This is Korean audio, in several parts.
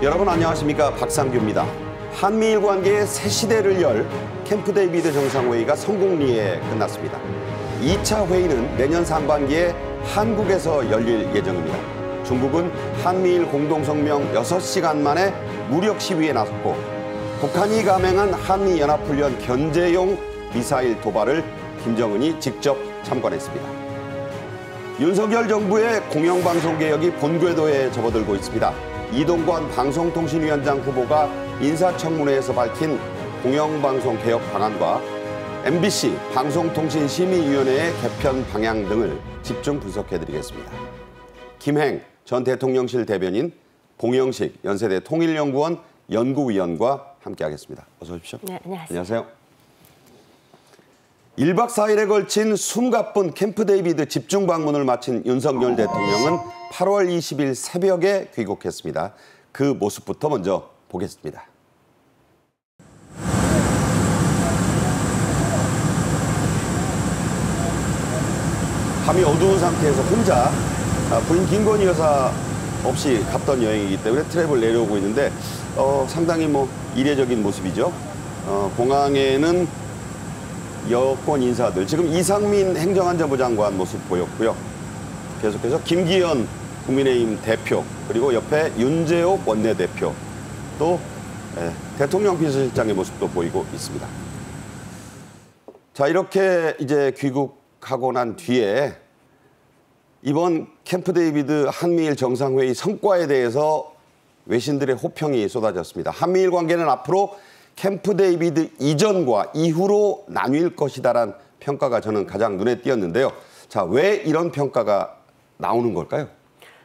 여러분 안녕하십니까, 박상규입니다. 한미일 관계의 새 시대를 열 캠프 데이비드 정상회의가 성공리에 끝났습니다. 2차 회의는 내년 상반기에 한국에서 열릴 예정입니다. 중국은 한미일 공동성명 6시간 만에 무력 시위에 나섰고, 북한이 감행한 한미연합훈련 견제용 미사일 도발을 김정은이 직접 참관했습니다. 윤석열 정부의 공영방송 개혁이 본궤도에 접어들고 있습니다. 이동관 방송통신위원장 후보가 인사청문회에서 밝힌 공영방송 개혁 방안과 MBC 방송통신심의위원회의 개편 방향 등을 집중 분석해드리겠습니다. 김행 전 대통령실 대변인, 봉영식 연세대 통일연구원 연구위원과 함께하겠습니다. 어서 오십시오. 네, 안녕하세요. 안녕하세요. 1박 4일에 걸친 숨가쁜 캠프 데이비드 집중 방문을 마친 윤석열 대통령은 8월 20일 새벽에 귀국했습니다. 그 모습부터 먼저 보겠습니다. 밤이 어두운 상태에서 혼자 부인 김건희 여사 없이 갔던 여행이기 때문에 트랩을 내려오고 있는데 상당히 이례적인 모습이죠. 공항에는 여권 인사들, 지금 이상민 행정안전부 장관 모습 보였고요. 계속해서 김기현 국민의힘 대표, 그리고 옆에 윤재옥 원내대표, 또 대통령 비서실장의 모습도 보이고 있습니다. 자, 이렇게 이제 귀국하고 난 뒤에 이번 캠프 데이비드 한미일 정상회의 성과에 대해서 외신들의 호평이 쏟아졌습니다. 한미일 관계는 앞으로 캠프 데이비드 이전과 이후로 나뉠 것이다라는 평가가 저는 가장 눈에 띄었는데요. 자, 왜 이런 평가가 나오는 걸까요?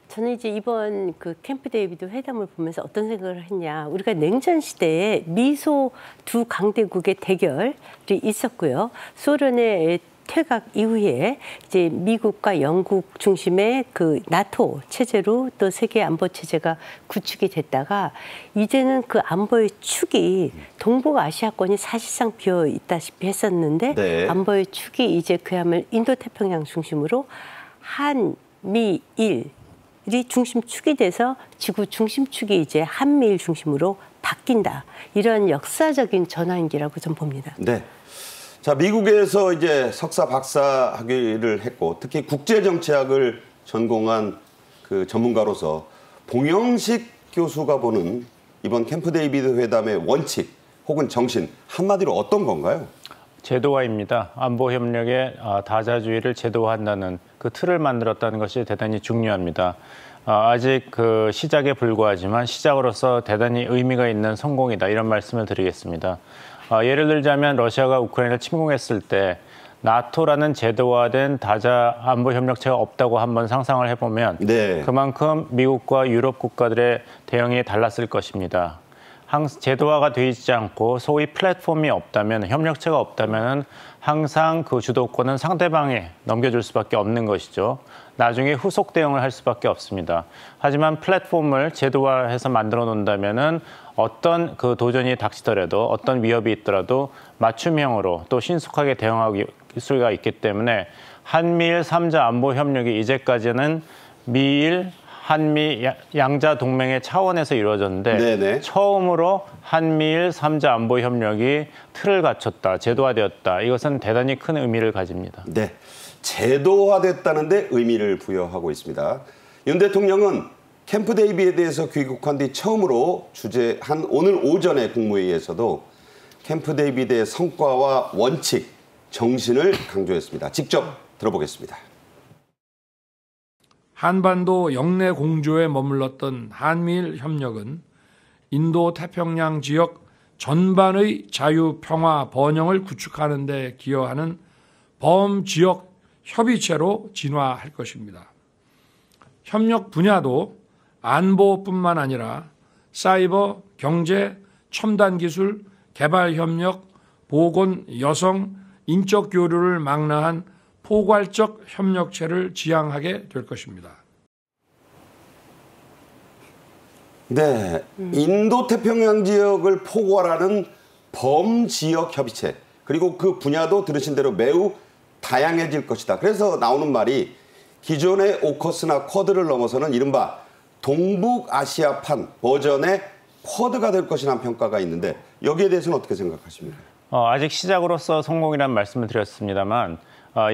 저는 이제 이번 그 캠프 데이비드 회담을 보면서 어떤 생각을 했냐. 우리가 냉전 시대에 미소 두 강대국의 대결이 있었고요. 소련의 퇴각 이후에 이제 미국과 영국 중심의 그 나토 체제로 또 세계 안보 체제가 구축이 됐다가, 이제는 그 안보의 축이 동북아시아권이 사실상 비어 있다시피 했었는데, 네. 안보의 축이 이제 그야말로 인도태평양 중심으로 한미일이 중심축이 돼서 지구 중심축이 이제 한미일 중심으로 바뀐다. 이런 역사적인 전환기라고 좀 봅니다. 네. 자, 미국에서 이제 석사, 박사 학위를 했고, 특히 국제정치학을 전공한 그 전문가로서 봉영식 교수가 보는 이번 캠프 데이비드 회담의 원칙 혹은 정신, 한마디로 어떤 건가요? 제도화입니다. 안보 협력의 다자주의를 제도화한다는 그 틀을 만들었다는 것이 대단히 중요합니다. 아직 그 시작에 불과하지만 시작으로서 대단히 의미가 있는 성공이다, 이런 말씀을 드리겠습니다. 예를 들자면 러시아가 우크라이나를 침공했을 때 나토라는 제도화된 다자 안보 협력체가 없다고 한번 상상을 해보면, 네. 그만큼 미국과 유럽 국가들의 대응이 달랐을 것입니다. 제도화가 되어 있지 않고 소위 플랫폼이 없다면, 협력체가 없다면 항상 그 주도권은 상대방에 넘겨줄 수밖에 없는 것이죠. 나중에 후속 대응을 할 수밖에 없습니다. 하지만 플랫폼을 제도화해서 만들어 놓는다면은 어떤 그 도전이 닥치더라도, 어떤 위협이 있더라도 맞춤형으로 또 신속하게 대응할 수가 있기 때문에 한미일 3자 안보 협력이 이제까지는 미일, 한미 양자 동맹의 차원에서 이루어졌는데, 네네. 처음으로 한미일 3자 안보 협력이 틀을 갖췄다, 제도화되었다. 이것은 대단히 큰 의미를 가집니다. 네, 제도화됐다는 데 의미를 부여하고 있습니다. 윤 대통령은 캠프 데이비드에 대해서 귀국한 뒤 처음으로 주재한 오늘 오전의 국무회의에서도 캠프 데이비드의 성과와 원칙, 정신을 강조했습니다. 직접 들어보겠습니다. 한반도 영내 공조에 머물렀던 한미일 협력은 인도 태평양 지역 전반의 자유, 평화, 번영을 구축하는 데 기여하는 범지역 협의체로 진화할 것입니다. 협력 분야도 안보뿐만 아니라 사이버, 경제, 첨단 기술, 개발 협력, 보건, 여성, 인적 교류를 망라한 포괄적 협력체를 지향하게 될 것입니다. 네, 인도태평양 지역을 포괄하는 범지역 협의체, 그리고 그 분야도 들으신 대로 매우 다양해질 것이다. 그래서 나오는 말이 기존의 오커스나 쿼드를 넘어서는 이른바 동북아시아판 버전의 쿼드가 될 것이라는 평가가 있는데 여기에 대해서는 어떻게 생각하십니까? 아직 시작으로서 성공이라는 말씀을 드렸습니다만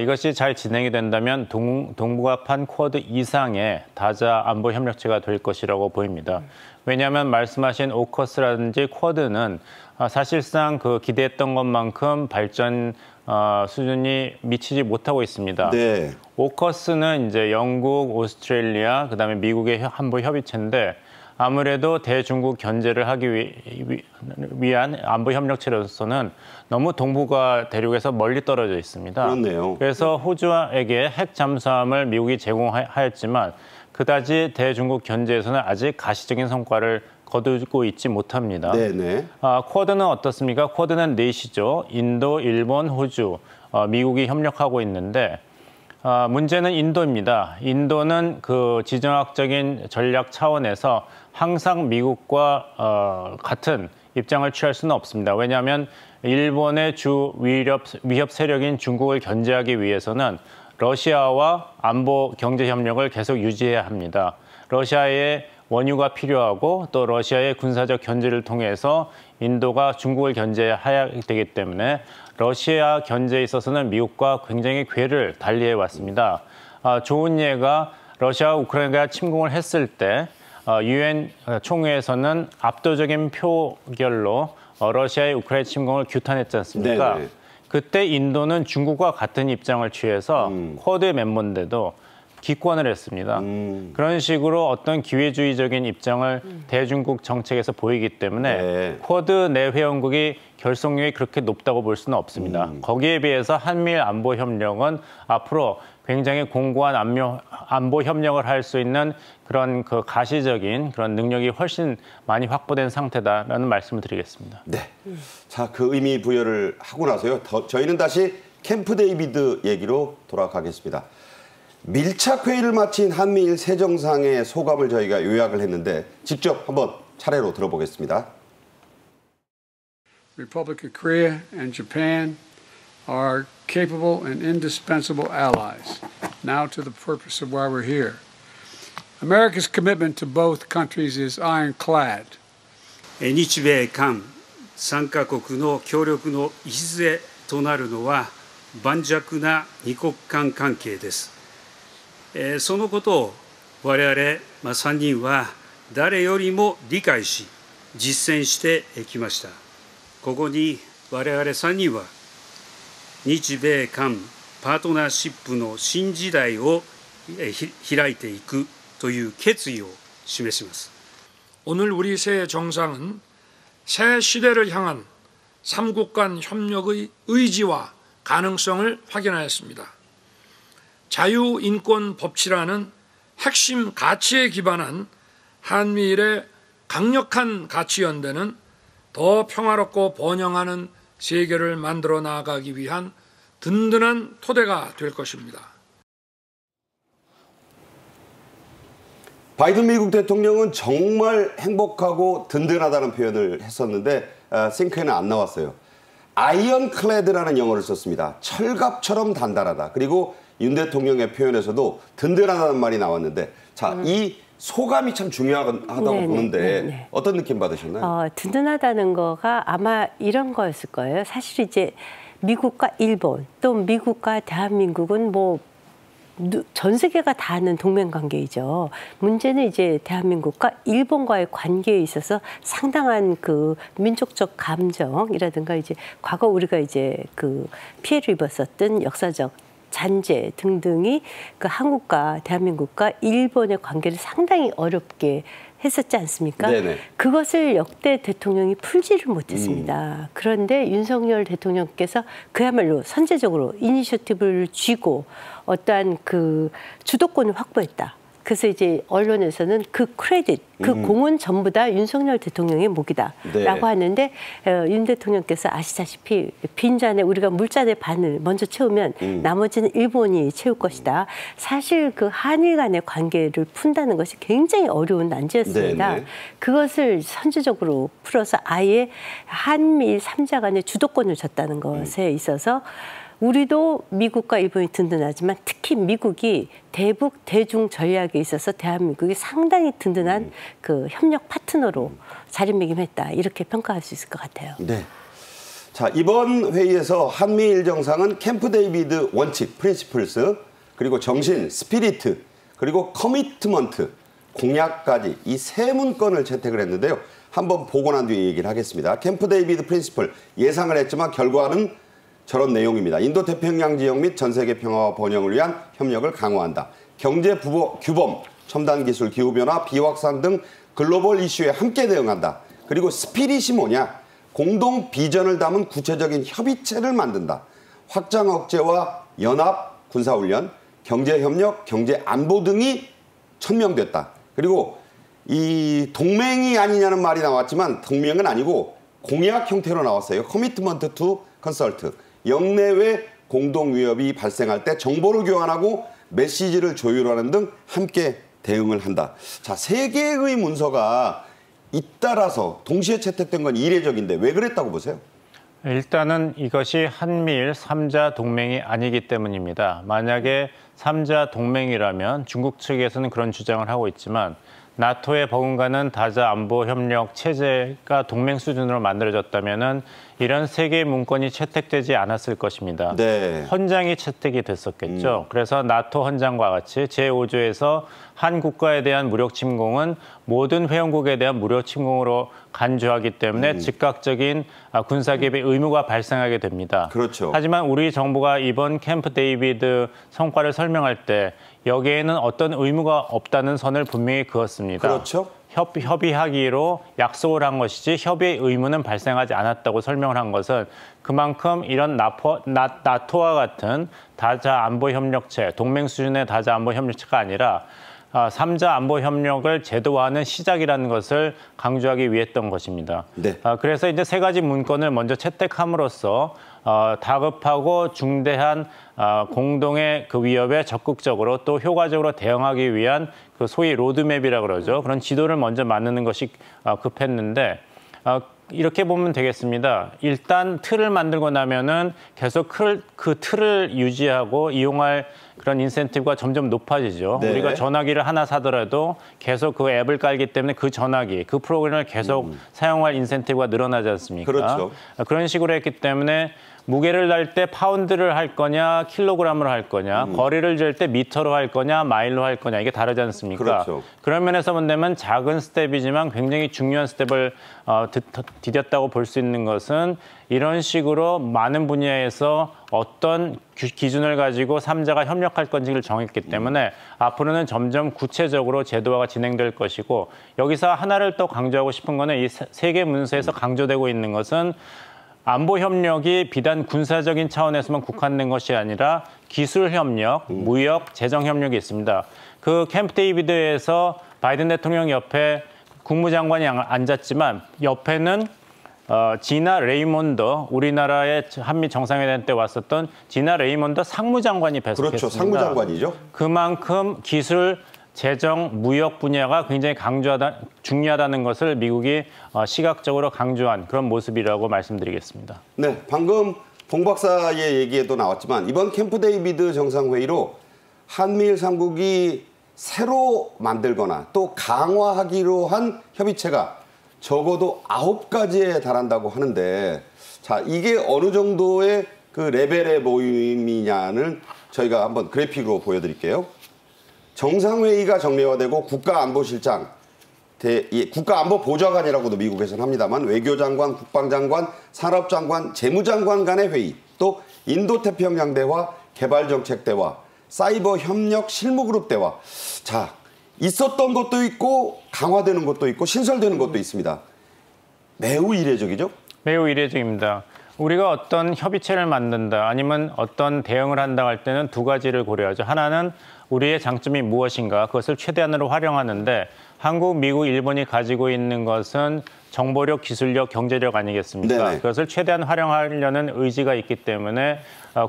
이것이 잘 진행이 된다면 동북아판 쿼드 이상의 다자 안보 협력체가 될 것이라고 보입니다. 왜냐하면 말씀하신 오커스라든지 쿼드는 사실상 그 기대했던 것만큼 발전 수준이 미치지 못하고 있습니다. 네. 오커스는 이제 영국, 오스트레일리아, 그다음에 미국의 안보 협의체인데 아무래도 대중국 견제를 하기 위한 안보 협력체로서는 너무 동북아 대륙에서 멀리 떨어져 있습니다. 그렇네요. 그래서 호주에게 핵 잠수함을 미국이 제공하였지만 그다지 대중국 견제에서는 아직 가시적인 성과를 거두고 있지 못합니다. 네네. 쿼드는 어떻습니까? 쿼드는 넷이죠. 인도, 일본, 호주, 미국이 협력하고 있는데 문제는 인도입니다. 인도는 그 지정학적인 전략 차원에서 항상 미국과 같은 입장을 취할 수는 없습니다. 왜냐하면 일본의 주 위협 세력인 중국을 견제하기 위해서는 러시아와 안보 경제 협력을 계속 유지해야 합니다. 러시아의 원유가 필요하고 또 러시아의 군사적 견제를 통해서 인도가 중국을 견제해야 되기 때문에 러시아 견제에 있어서는 미국과 굉장히 궤를 달리해 왔습니다. 좋은 예가 러시아와 우크라이나가 침공을 했을 때 유엔 총회에서는 압도적인 표결로 러시아의 우크라이나 침공을 규탄했지 않습니까? 네네. 그때 인도는 중국과 같은 입장을 취해서 쿼드의 멤버인데도 기권을 했습니다. 그런 식으로 어떤 기회주의적인 입장을 대중국 정책에서 보이기 때문에 네. 쿼드 내 회원국이 결속력이 그렇게 높다고 볼 수는 없습니다. 거기에 비해서 한미일 안보 협력은 앞으로 굉장히 공고한 안보 협력을 할 수 있는 그런 그 가시적인 그런 능력이 훨씬 많이 확보된 상태다라는 말씀을 드리겠습니다. 네. 자, 그 의미 부여를 하고 나서요. 저희는 다시 캠프 데이비드 얘기로 돌아가겠습니다. 밀착 회의를 마친 한미일 세 정상의 소감을 저희가 요약을 했는데 직접 한번 차례로 들어보겠습니다. Republic of Korea and Japan are capable and indispensable allies. Now to the purpose of why we're here. America's commitment to both countries is ironclad. 日米韓3カ国の協力の礎となるのは盤石な二国間関係です。そのことを我々3人は誰よりも理解し実践してきました。ここに我々3人は日米韓パートナーシップの新時代を開いていくという決意を示します。 오늘 우리 세 정상은 새 시대를 향한 삼국 간 협력의 의지와 가능성을 확인하였습니다. 자유, 인권, 법치라는 핵심 가치에 기반한 한미일의 강력한 가치 연대는 더 평화롭고 번영하는 세계를 만들어 나아가기 위한 든든한 토대가 될 것입니다. 바이든 미국 대통령은 정말 행복하고 든든하다는 표현을 했었는데 싱크에는 안 나왔어요. 아이언클레드라는 영어를 썼습니다. 철갑처럼 단단하다. 그리고 윤 대통령의 표현에서도 든든하다는 말이 나왔는데 자, 이 소감이 참 중요하다고 보는데 어떤 느낌 받으셨나요? 든든하다는 거가 아마 이런 거였을 거예요. 사실 이제 미국과 일본 또 미국과 대한민국은 뭐 전 세계가 다 아는 동맹 관계이죠. 문제는 이제 대한민국과 일본과의 관계에 있어서 상당한 그 민족적 감정이라든가 이제 과거 우리가 이제 그 피해를 입었었던 역사적 잔재 등등이 그 한국과 대한민국과 일본의 관계를 상당히 어렵게 했었지 않습니까? 네네. 그것을 역대 대통령이 풀지를 못했습니다. 그런데 윤석열 대통령께서 그야말로 선제적으로 이니셔티브를 쥐고 어떠한 그 주도권을 확보했다. 그래서 이제 언론에서는 그 크레딧, 그 공은 전부 다 윤석열 대통령의 몫이다라고 네. 하는데 윤 대통령께서 아시다시피 빈잔에 우리가 물잔의 반을 먼저 채우면 나머지는 일본이 채울 것이다. 사실 그 한일 간의 관계를 푼다는 것이 굉장히 어려운 난제였습니다. 네네. 그것을 선제적으로 풀어서 아예 한미일 3자 간의 주도권을 줬다는 것에 있어서 우리도 미국과 일본이 든든하지만 특히 미국이 대북 대중 전략에 있어서 대한민국이 상당히 든든한 그 협력 파트너로 자리매김했다 이렇게 평가할 수 있을 것 같아요. 네. 자, 이번 회의에서 한미일 정상은 캠프 데이비드 원칙, 프린시플스, 그리고 정신, 스피리트, 그리고 커미트먼트, 공약까지 이 세 문건을 채택을 했는데요. 한번 보고 난 뒤에 얘기를 하겠습니다. 캠프 데이비드 프린시플 예상을 했지만 결과는 저런 내용입니다. 인도태평양 지역 및 전 세계 평화와 번영을 위한 협력을 강화한다. 경제 규범, 첨단 기술, 기후변화, 비확산 등 글로벌 이슈에 함께 대응한다. 그리고 스피릿이 뭐냐? 공동 비전을 담은 구체적인 협의체를 만든다. 확장 억제와 연합, 군사훈련, 경제협력, 경제안보 등이 천명됐다. 그리고 이 동맹이 아니냐는 말이 나왔지만 동맹은 아니고 공약 형태로 나왔어요. 커미트먼트 투 컨설트. 영내외 공동 위협이 발생할 때 정보를 교환하고 메시지를 조율하는 등 함께 대응을 한다. 자, 세 개의 문서가 잇따라서 동시에 채택된 건 이례적인데 왜 그랬다고 보세요? 일단은 이것이 한미일 3자 동맹이 아니기 때문입니다. 만약에 3자 동맹이라면 중국 측에서는 그런 주장을 하고 있지만 나토에 버금가는 다자 안보 협력 체제가 동맹 수준으로 만들어졌다면은 이런 세 개의 문건이 채택되지 않았을 것입니다. 네. 헌장이 채택이 됐었겠죠. 그래서 나토 헌장과 같이 제5조에서 한 국가에 대한 무력 침공은 모든 회원국에 대한 무력 침공으로 간주하기 때문에 즉각적인 군사 개입의 의무가 발생하게 됩니다. 그렇죠. 하지만 우리 정부가 이번 캠프 데이비드 성과를 설명할 때 여기에는 어떤 의무가 없다는 선을 분명히 그었습니다. 그렇죠. 협의하기로 약속을 한 것이지 협의의 의무는 발생하지 않았다고 설명을 한 것은 그만큼 이런 나토와 같은 다자 안보 협력체, 동맹 수준의 다자 안보 협력체가 아니라 3자 안보 협력을 제도화하는 시작이라는 것을 강조하기 위했던 것입니다. 네. 그래서 이제 세 가지 문건을 먼저 채택함으로써 다급하고 중대한 공동의 그 위협에 적극적으로 또 효과적으로 대응하기 위한 그 소위 로드맵이라 그러죠. 그런 지도를 먼저 만드는 것이 급했는데 이렇게 보면 되겠습니다. 일단 틀을 만들고 나면은 계속 그 틀을 유지하고 이용할 그런 인센티브가 점점 높아지죠. 네. 우리가 전화기를 하나 사더라도 계속 그 앱을 깔기 때문에 그 전화기, 그 프로그램을 계속 사용할 인센티브가 늘어나지 않습니까? 그렇죠. 그런 식으로 했기 때문에 무게를 날 때 파운드를 할 거냐, 킬로그램으로 할 거냐, 거리를 잴 때 미터로 할 거냐, 마일로 할 거냐, 이게 다르지 않습니까? 그렇죠. 그런 면에서 본다면 작은 스텝이지만 굉장히 중요한 스텝을 디뎠다고 볼 수 있는 것은 이런 식으로 많은 분야에서 어떤 기준을 가지고 3자가 협력할 건지를 정했기 때문에 앞으로는 점점 구체적으로 제도화가 진행될 것이고 여기서 하나를 또 강조하고 싶은 거는 이 세 개 문서에서 강조되고 있는 것은 안보 협력이 비단 군사적인 차원에서만 국한된 것이 아니라 기술 협력, 무역, 재정 협력이 있습니다. 그 캠프 데이비드에서 바이든 대통령 옆에 국무장관이 앉았지만 옆에는 지나 레이몬더, 우리나라의 한미 정상회담 때 왔었던 지나 레이몬더 상무장관이 배석했습니다. 그렇죠. 상무장관이죠. 그만큼 기술, 재정, 무역 분야가 굉장히 중요하다는 것을 미국이 시각적으로 강조한 그런 모습이라고 말씀드리겠습니다. 네, 방금 봉 박사의 얘기에도 나왔지만 이번 캠프 데이비드 정상회의로 한미일 3국이 새로 만들거나 또 강화하기로 한 협의체가 적어도 9가지에 달한다고 하는데 자, 이게 어느 정도의 그 레벨의 모임이냐는 저희가 한번 그래픽으로 보여드릴게요. 정상회의가 정례화되고 국가안보실장, 국가안보보좌관이라고도 미국에서는 합니다만 외교장관, 국방장관, 산업장관, 재무장관 간의 회의, 또 인도태평양 대화, 개발정책 대화, 사이버 협력 실무그룹 대화. 자, 있었던 것도 있고 강화되는 것도 있고 신설되는 것도 있습니다. 매우 이례적이죠? 매우 이례적입니다. 우리가 어떤 협의체를 만든다 아니면 어떤 대응을 한다 할 때는 두 가지를 고려하죠. 하나는 우리의 장점이 무엇인가 그것을 최대한으로 활용하는데 한국, 미국, 일본이 가지고 있는 것은 정보력, 기술력, 경제력 아니겠습니까? 네네. 그것을 최대한 활용하려는 의지가 있기 때문에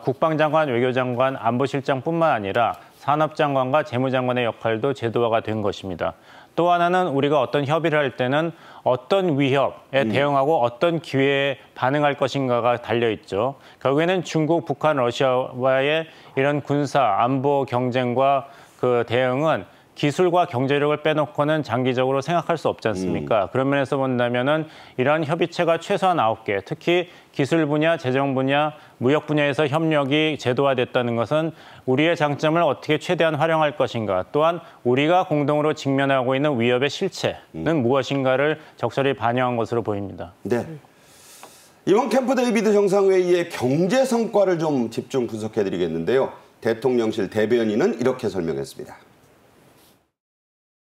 국방장관, 외교장관, 안보실장뿐만 아니라 산업장관과 재무장관의 역할도 제도화가 된 것입니다. 또 하나는 우리가 어떤 협의를 할 때는 어떤 위협에 대응하고 어떤 기회에 반응할 것인가가 달려있죠. 결국에는 중국, 북한, 러시아와의 이런 군사, 안보 경쟁과 그 대응은 기술과 경제력을 빼놓고는 장기적으로 생각할 수 없지 않습니까? 그런 면에서 본다면은 이러한 협의체가 최소한 9개, 특히 기술 분야, 재정 분야, 무역 분야에서 협력이 제도화됐다는 것은 우리의 장점을 어떻게 최대한 활용할 것인가, 또한 우리가 공동으로 직면하고 있는 위협의 실체는 무엇인가를 적절히 반영한 것으로 보입니다. 네. 이번 캠프 데이비드 정상회의의 경제 성과를 좀 집중 분석해드리겠는데요. 대통령실 대변인은 이렇게 설명했습니다.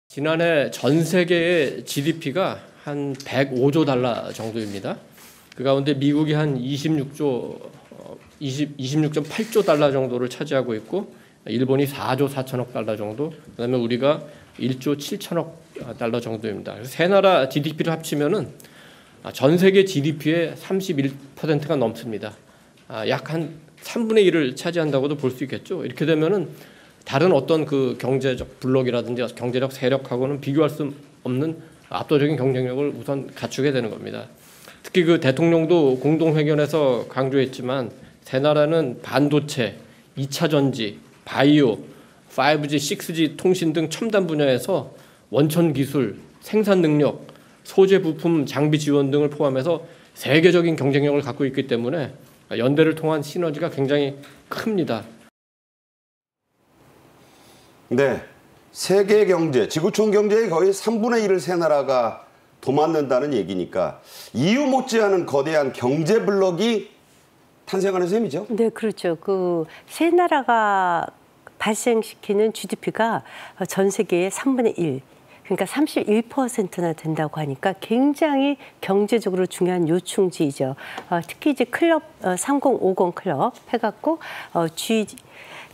지난해 전 세계의 GDP가 한 105조 달러 정도입니다. 그 가운데 미국이 한 26.8조 달러 정도를 차지하고 있고, 일본이 4조 4천억 달러 정도, 그다음에 우리가 1조 7천억 달러 정도입니다. 그래서 세 나라 GDP를 합치면은 전 세계 GDP의 31%가 넘습니다. 약 한 3분의 1을 차지한다고도 볼 수 있겠죠. 이렇게 되면은 다른 어떤 그 경제적 블록이라든지 경제적 세력하고는 비교할 수 없는 압도적인 경쟁력을 우선 갖추게 되는 겁니다. 특히 그 대통령도 공동회견에서 강조했지만 세 나라는 반도체, 2차 전지, 바이오, 5G, 6G 통신 등 첨단 분야에서 원천 기술, 생산 능력, 소재 부품, 장비 지원 등을 포함해서 세계적인 경쟁력을 갖고 있기 때문에 연대를 통한 시너지가 굉장히 큽니다. 네, 세계 경제, 지구촌 경제의 거의 3분의 1을 세 나라가 도맡는다는 얘기니까 EU 못지않은 거대한 경제 블록이 탄생하는 셈이죠. 네, 그렇죠. 그 세 나라가 발생시키는 GDP가 전 세계의 3분의 1. 그러니까 31%나 된다고 하니까 굉장히 경제적으로 중요한 요충지이죠. 특히 이제 클럽 3050 클럽 해갖고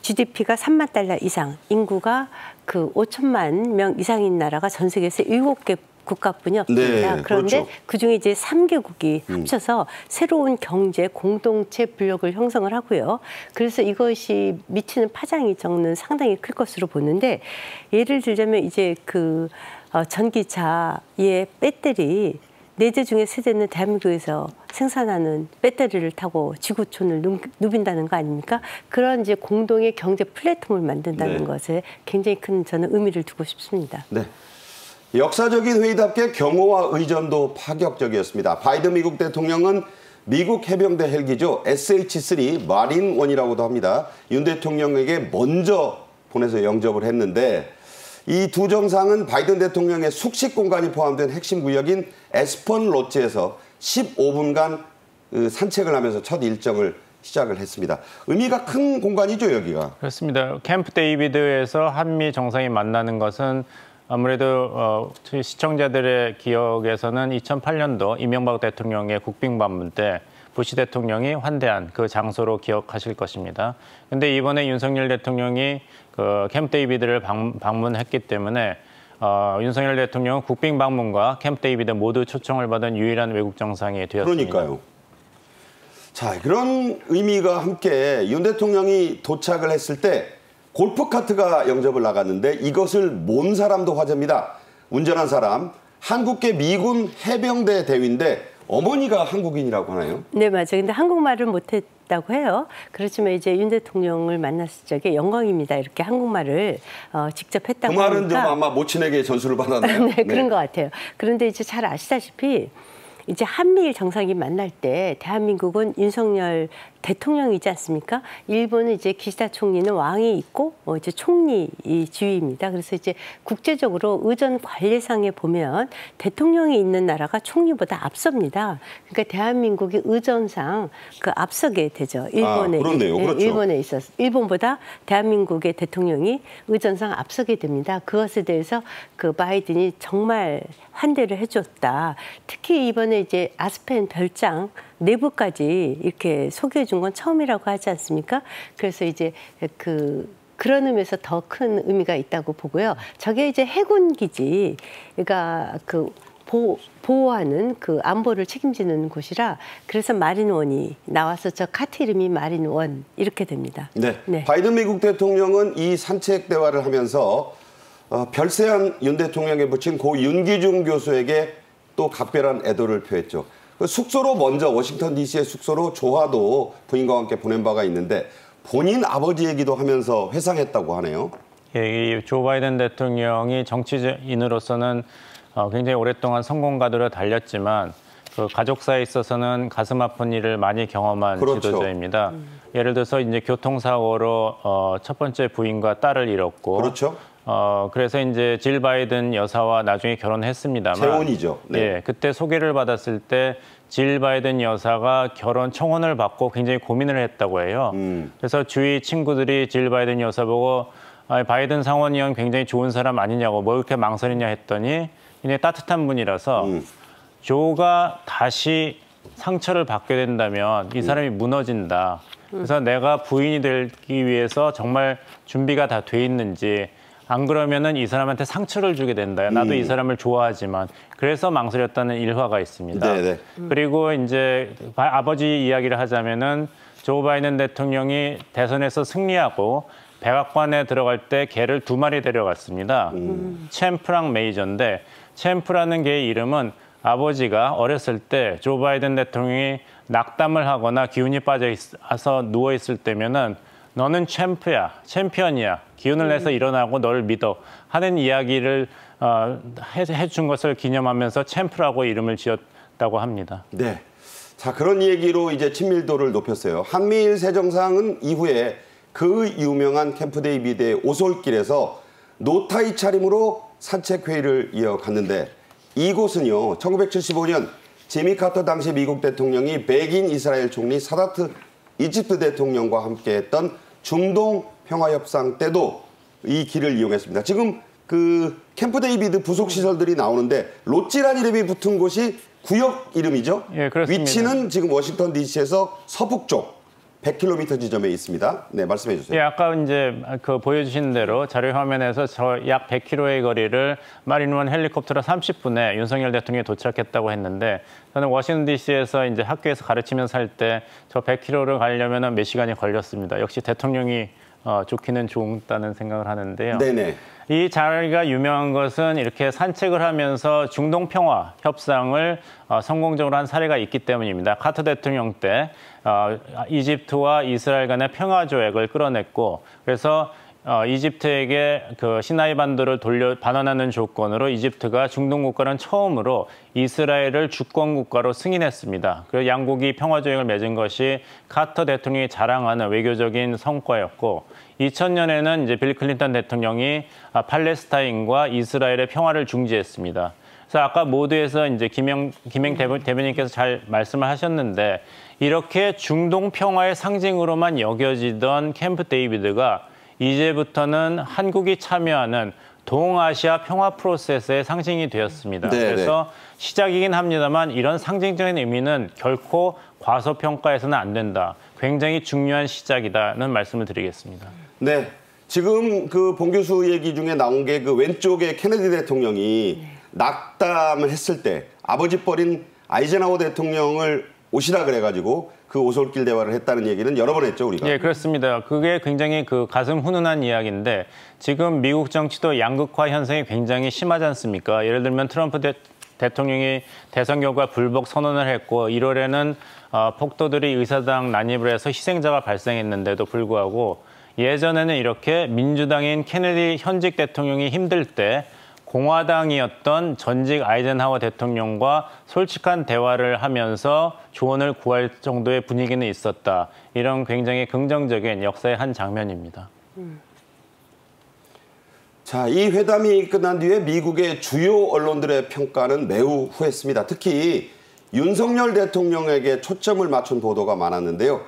GDP가 3만 달러 이상, 인구가 그 5천만 명 이상인 나라가 전 세계에서 7개 국가뿐이 없습니다. 네, 그런데 그렇죠. 그중에 이제 3개국이 합쳐서 새로운 경제 공동체 블록을 형성을 하고요. 그래서 이것이 미치는 파장이 저는 상당히 클 것으로 보는데, 예를 들자면 이제 그 전기차의 배터리 4대 중에 3대는 대한민국에서 생산하는 배터리를 타고 지구촌을 누빈다는 거 아닙니까? 그런 이제 공동의 경제 플랫폼을 만든다는 네. 것에 굉장히 큰 저는 의미를 두고 싶습니다. 네. 역사적인 회의답게 경호와 의전도 파격적이었습니다. 바이든 미국 대통령은 미국 해병대 헬기죠. SH-3 마린원이라고도 합니다. 윤 대통령에게 먼저 보내서 영접을 했는데, 이 두 정상은 바이든 대통령의 숙식 공간이 포함된 핵심 구역인 에스펀 로츠에서 15분간 산책을 하면서 첫 일정을 시작을 했습니다. 의미가 큰 공간이죠, 여기가. 그렇습니다. 캠프 데이비드에서 한미 정상이 만나는 것은 아무래도 시청자들의 기억에서는 2008년도 이명박 대통령의 국빈 방문 때 부시 대통령이 환대한 그 장소로 기억하실 것입니다. 그런데 이번에 윤석열 대통령이 그 캠프 데이비드를 방문했기 때문에 윤석열 대통령은 국빈 방문과 캠프 데이비드 모두 초청을 받은 유일한 외국 정상이 되었습니다. 그러니까요. 자, 그런 의미가 함께 윤 대통령이 도착을 했을 때 골프카트가 영접을 나갔는데, 이것을 몬 사람도 화제입니다. 운전한 사람, 한국계 미군 해병대 대위인데 어머니가 한국인이라고 하나요? 네, 맞아요. 근데 한국말을 못했다고 해요. 그렇지만 이제 윤 대통령을 만났을 적에 영광입니다. 이렇게 한국말을 직접 했다고 그 말은 하니까. 좀 아마 모친에게 전수를 받았나요? 네, 그런 것 같아요. 그런데 이제 잘 아시다시피 이제 한미일 정상이 만날 때 대한민국은 윤석열 대통령이지 않습니까? 일본은 이제 기시다 총리는 왕이 있고 이제 총리 지위입니다. 그래서 이제 국제적으로 의전 관례상에 보면 대통령이 있는 나라가 총리보다 앞섭니다. 그러니까 대한민국이 의전상 그 앞서게 되죠. 일본에. 그렇네요. 그렇죠. 일본에 있어서 일본보다 대한민국의 대통령이 의전상 앞서게 됩니다. 그것에 대해서 그 바이든이 정말 환대를 해줬다. 특히 이번에 이제 아스펜 별장 내부까지 이렇게 소개해 준 건 처음이라고 하지 않습니까? 그래서 이제 그런 의미에서 더 큰 의미가 있다고 보고요. 저게 이제 해군 기지가 보호하는 그 안보를 책임지는 곳이라 그래서 마린원이 나와서 저 카트 이름이 마린원 이렇게 됩니다. 네. 바이든 미국 대통령은 이 산책 대화를 하면서 별세한 윤 대통령에 붙인 고 윤기중 교수에게 또 각별한 애도를 표했죠. 그 숙소로 먼저 워싱턴 DC의 숙소로 조화도 부인과 함께 보낸 바가 있는데 본인 아버지 얘기도 하면서 회상했다고 하네요. 예, 이 조 바이든 대통령이 정치인으로서는 굉장히 오랫동안 성공가도를 달렸지만 그 가족사에 있어서는 가슴 아픈 일을 많이 경험한 그렇죠. 지도자입니다. 예를 들어서 이제 교통사고로 첫 번째 부인과 딸을 잃었고, 그렇죠. 그래서 이제 질 바이든 여사와 나중에 결혼했습니다만, 재혼이죠. 네. 예, 그때 소개를 받았을 때 질 바이든 여사가 결혼 청혼을 받고 굉장히 고민을 했다고 해요. 그래서 주위 친구들이 질 바이든 여사 보고 바이든 상원의원 굉장히 좋은 사람 아니냐고 뭐 이렇게 망설이냐 했더니 굉장히 따뜻한 분이라서 조가 다시 상처를 받게 된다면 이 사람이 무너진다. 그래서 내가 부인이 되기 위해서 정말 준비가 다 돼 있는지 안 그러면은 이 사람한테 상처를 주게 된다. 나도 이 사람을 좋아하지만 그래서 망설였다는 일화가 있습니다. 네네. 그리고 이제 아버지 이야기를 하자면은 조 바이든 대통령이 대선에서 승리하고 백악관에 들어갈 때 개를 2마리 데려갔습니다. 챔프랑 메이저인데 챔프라는 개의 이름은 아버지가 어렸을 때 조 바이든 대통령이 낙담을 하거나 기운이 빠져서 누워있을 때면은 너는 챔피언이야. 기운을 내서 일어나고 너를 믿어. 하는 이야기를 해준 것을 기념하면서 챔프라고 이름을 지었다고 합니다. 네. 자, 그런 얘기로 이제 친밀도를 높였어요. 한미일 새 정상은 이후에 그 유명한 캠프 데이비드의 오솔길에서 노타이 차림으로 산책 회의를 이어갔는데 이곳은요, 1975년 지미 카터 당시 미국 대통령이 백인 이스라엘 총리 사다트 이집트 대통령과 함께했던 중동 평화협상 때도 이 길을 이용했습니다. 지금 그 캠프 데이비드 부속 시설들이 나오는데 롯지란 이름이 붙은 곳이 구역 이름이죠. 예, 그렇습니다. 위치는 지금 워싱턴 DC에서 서북쪽 100km 지점에 있습니다. 네, 말씀해 주세요. 예, 아까 이제 그 보여주신 대로 자료 화면에서 저 약 100km의 거리를 마린원 헬리콥터로 30분에 윤석열 대통령이 도착했다고 했는데 저는 워싱턴 DC에서 이제 학교에서 가르치면서 할 때 저 100km를 가려면 몇 시간이 걸렸습니다. 역시 대통령이 좋기는 좋다는 생각을 하는데요. 네네. 이 자리가 유명한 것은 이렇게 산책을 하면서 중동 평화 협상을 성공적으로 한 사례가 있기 때문입니다. 카터 대통령 때 이집트와 이스라엘 간의 평화 조약을 끌어냈고 그래서 이집트에게 그 시나이 반도를 반환하는 조건으로 이집트가 중동 국가는 처음으로 이스라엘을 주권 국가로 승인했습니다. 그리고 양국이 평화 조약을 맺은 것이 카터 대통령이 자랑하는 외교적인 성과였고 2000년에는 이제 빌 클린턴 대통령이 팔레스타인과 이스라엘의 평화를 중지했습니다. 그래서 아까 모두에서 이제 김행 대변인께서 잘 말씀을 하셨는데 이렇게 중동 평화의 상징으로만 여겨지던 캠프 데이비드가 이제부터는 한국이 참여하는 동아시아 평화 프로세스의 상징이 되었습니다. 네네. 그래서 시작이긴 합니다만 이런 상징적인 의미는 결코 과소평가해서는 안 된다. 굉장히 중요한 시작이다는 말씀을 드리겠습니다. 네. 지금 그 봉 교수 얘기 중에 나온 게 그 왼쪽에 케네디 대통령이 낙담을 했을 때 아버지 뻘인 아이젠하워 대통령을 오시라 그래가지고 그 오솔길 대화를 했다는 얘기는 여러 번 했죠, 우리가. 예, 그렇습니다. 그게 굉장히 그 가슴 훈훈한 이야기인데 지금 미국 정치도 양극화 현상이 굉장히 심하지 않습니까? 예를 들면 트럼프 대통령이 대선 결과 불복 선언을 했고 1월에는 폭도들이 의사당 난입을 해서 희생자가 발생했는데도 불구하고 예전에는 이렇게 민주당인 케네디 현직 대통령이 힘들 때 공화당이었던 전직 아이젠하워 대통령과 솔직한 대화를 하면서 조언을 구할 정도의 분위기는 있었다. 이런 굉장히 긍정적인 역사의 한 장면입니다. 자, 이 회담이 끝난 뒤에 미국의 주요 언론들의 평가는 매우 후했습니다. 특히 윤석열 대통령에게 초점을 맞춘 보도가 많았는데요.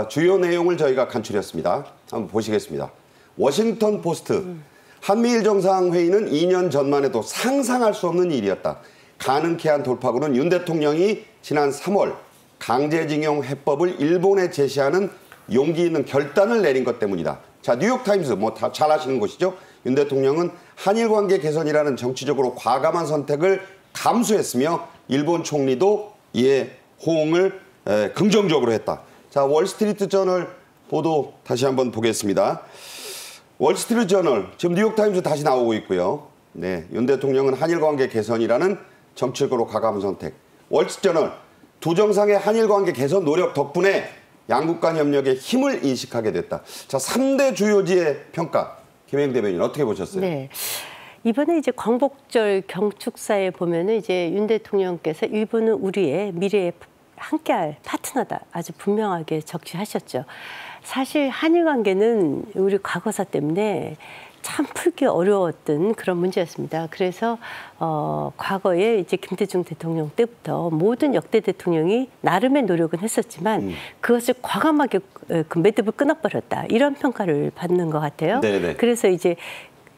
주요 내용을 저희가 간추렸습니다. 한번 보시겠습니다. 워싱턴 포스트. 한미일 정상회의는 2년 전만 해도 상상할 수 없는 일이었다. 가능케 한 돌파구는 윤 대통령이 지난 3월 강제징용 해법을 일본에 제시하는 용기 있는 결단을 내린 것 때문이다. 자, 뉴욕타임스 뭐 다 잘 아시는 곳이죠. 윤 대통령은 한일 관계 개선이라는 정치적으로 과감한 선택을 감수했으며 일본 총리도 이에 호응을 긍정적으로 했다. 자, 월스트리트 저널 보도 다시 한번 보겠습니다. 월스트리트 저널, 지금 뉴욕타임즈 다시 나오고 있고요. 네, 윤 대통령은 한일 관계 개선이라는 정치적으로 과감한 선택. 월스트리트 저널, 두 정상의 한일 관계 개선 노력 덕분에 양국 간 협력의 힘을 인식하게 됐다. 자, 3대 주요지의 평가. 김혜영 대변인 어떻게 보셨어요? 네. 이번에 이제 광복절 경축사에 보면은 이제 윤 대통령께서 일본은 우리의 미래에 함께할 파트너다 아주 분명하게 적시하셨죠. 사실 한일 관계는 우리 과거사 때문에 참 풀기 어려웠던 그런 문제였습니다. 그래서 과거에 이제 김대중 대통령 때부터 모든 역대 대통령이 나름의 노력은 했었지만 그것을 과감하게 그 매듭을 끊어버렸다. 이런 평가를 받는 것 같아요. 네네.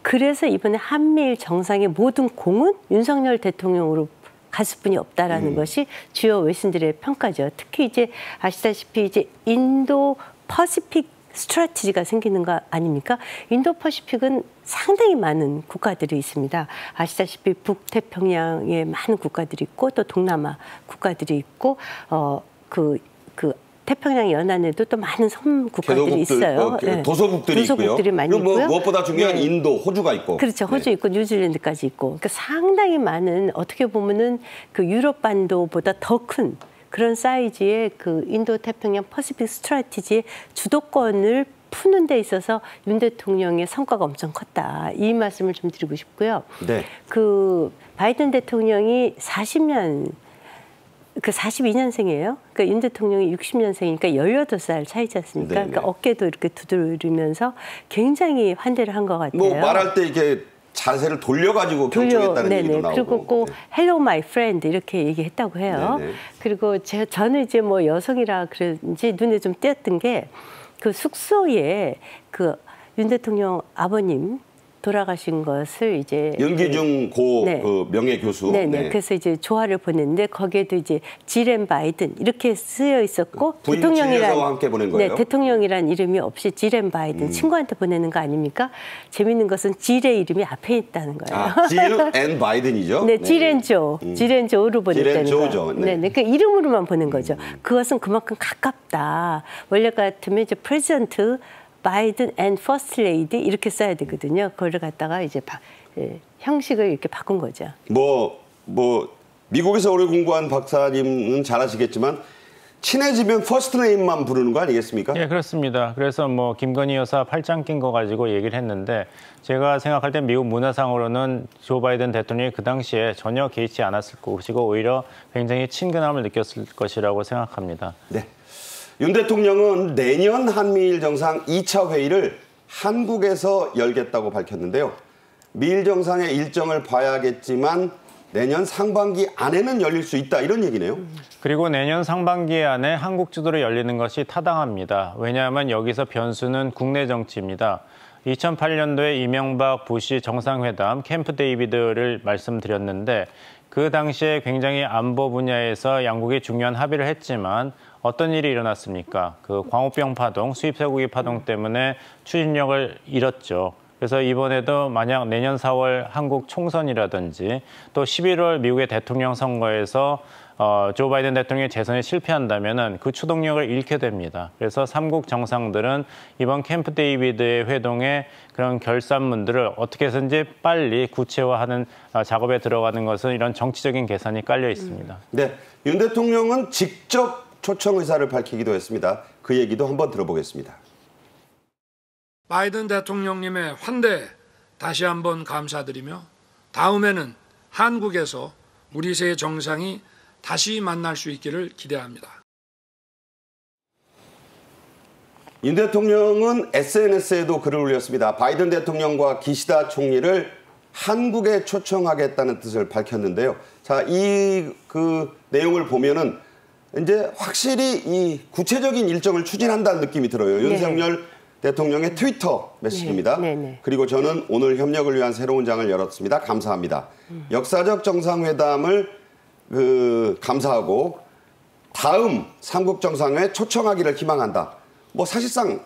그래서 이번에 한미일 정상의 모든 공은 윤석열 대통령으로 갔을 뿐이 없다라는 것이 주요 외신들의 평가죠. 특히 이제 아시다시피 이제 인도 퍼시픽 스트래티지가 생기는 거 아닙니까? 인도 퍼시픽은 상당히 많은 국가들이 있습니다. 아시다시피 북태평양에 많은 국가들이 있고 또 동남아 국가들이 있고 태평양 연안에도 또 많은 섬 국가들이 있어요. 도서국들이 있고요. 도서국들이 많이 있고요. 무엇보다 중요한 인도, 호주가 있고. 그렇죠. 호주 있고 뉴질랜드까지 있고. 그러니까 상당히 많은 어떻게 보면은 그 유럽 반도보다 더 큰 그런 사이즈의 그 인도 태평양 퍼시픽 스트래티지의 주도권을 푸는 데 있어서 윤 대통령의 성과가 엄청 컸다. 이 말씀을 좀 드리고 싶고요. 네. 그 바이든 대통령이 42년생이에요. 그러니까 윤 대통령이 60년생이니까 18살 차이지 않습니까? 네네. 그러니까 어깨도 이렇게 두드리면서 굉장히 환대를 한 것 같아요. 뭐 말할 때 이렇게 자세를 돌려가지고 경청했다는 얘기도 나오고. 그리고 꼭 Hello my friend 이렇게 얘기했다고 해요. 네네. 그리고 저는 이제 뭐 여성이라 그런지 눈에 좀 띄었던 게 그 숙소에 그 윤 대통령 아버님 돌아가신 것을 이제 윤기중 그 명예 교수. 네. 그래서 이제 조화를 보냈는데 거기에도 이제 지렌 바이든 이렇게 쓰여 있었고 부인 진여사와 함께 보낸 거예요? 네, 대통령이란 이름이 없이 지렌 바이든 친구한테 보내는 거 아닙니까? 재밌는 것은 질의 이름이 앞에 있다는 거예요. 질 앤 바이든이죠? 네, 지렌조, 지렌조로 보냈다는 거예요. 지렌조죠. 네, 그 이름으로만 보낸 거죠. 그것은 그만큼 가깝다. 원래 같으면 이제 프레지던트 바이든 앤 퍼스트 레이디 이렇게 써야 되거든요. 그걸 갖다가 이제 형식을 이렇게 바꾼 거죠. 미국에서 오래 공부한 박사님은 잘 아시겠지만 친해지면 퍼스트 네임만 부르는 거 아니겠습니까? 예, 그렇습니다. 그래서 뭐 김건희 여사 팔짱 낀 거 가지고 얘기를 했는데 제가 생각할 때 미국 문화상으로는 조 바이든 대통령이 그 당시에 전혀 개의치 않았을 것이고 오히려 굉장히 친근함을 느꼈을 것이라고 생각합니다. 네. 윤 대통령은 내년 한미일 정상 2차 회의를 한국에서 열겠다고 밝혔는데요. 미일 정상의 일정을 봐야겠지만 내년 상반기 안에는 열릴 수 있다 이런 얘기네요. 그리고 내년 상반기 안에 한국 주도로 열리는 것이 타당합니다. 왜냐하면 여기서 변수는 국내 정치입니다. 2008년도에 이명박 부시 정상회담 캠프 데이비드를 말씀드렸는데 그 당시에 굉장히 안보 분야에서 양국이 중요한 합의를 했지만 어떤 일이 일어났습니까? 그 광우병 파동, 수입 쇠고기 파동 때문에 추진력을 잃었죠. 그래서 이번에도 만약 내년 4월 한국 총선이라든지 또 11월 미국의 대통령 선거에서 조 바이든 대통령의 재선에 실패한다면은 그 추동력을 잃게 됩니다. 그래서 삼국 정상들은 이번 캠프 데이비드의 회동의 그런 결산문들을 어떻게 해서든지 빨리 구체화하는 작업에 들어가는 것은 이런 정치적인 계산이 깔려 있습니다. 네, 윤 대통령은 직접 초청 의사를 밝히기도 했습니다. 그 얘기도 한번 들어보겠습니다. 바이든 대통령님의 환대 다시 한번 감사드리며 다음에는 한국에서 우리 세 정상이 다시 만날 수 있기를 기대합니다. 윤 대통령은 SNS에도 글을 올렸습니다. 바이든 대통령과 기시다 총리를 한국에 초청하겠다는 뜻을 밝혔는데요. 자, 그 내용을 보면은 이제 확실히 이 구체적인 일정을 추진한다는 느낌이 들어요. 네. 윤석열 대통령의 트위터 메시지입니다. 네. 그리고 저는 오늘 협력을 위한 새로운 장을 열었습니다. 감사합니다. 역사적 정상회담을 감사하고 다음 삼국 정상회에 초청하기를 희망한다. 뭐 사실상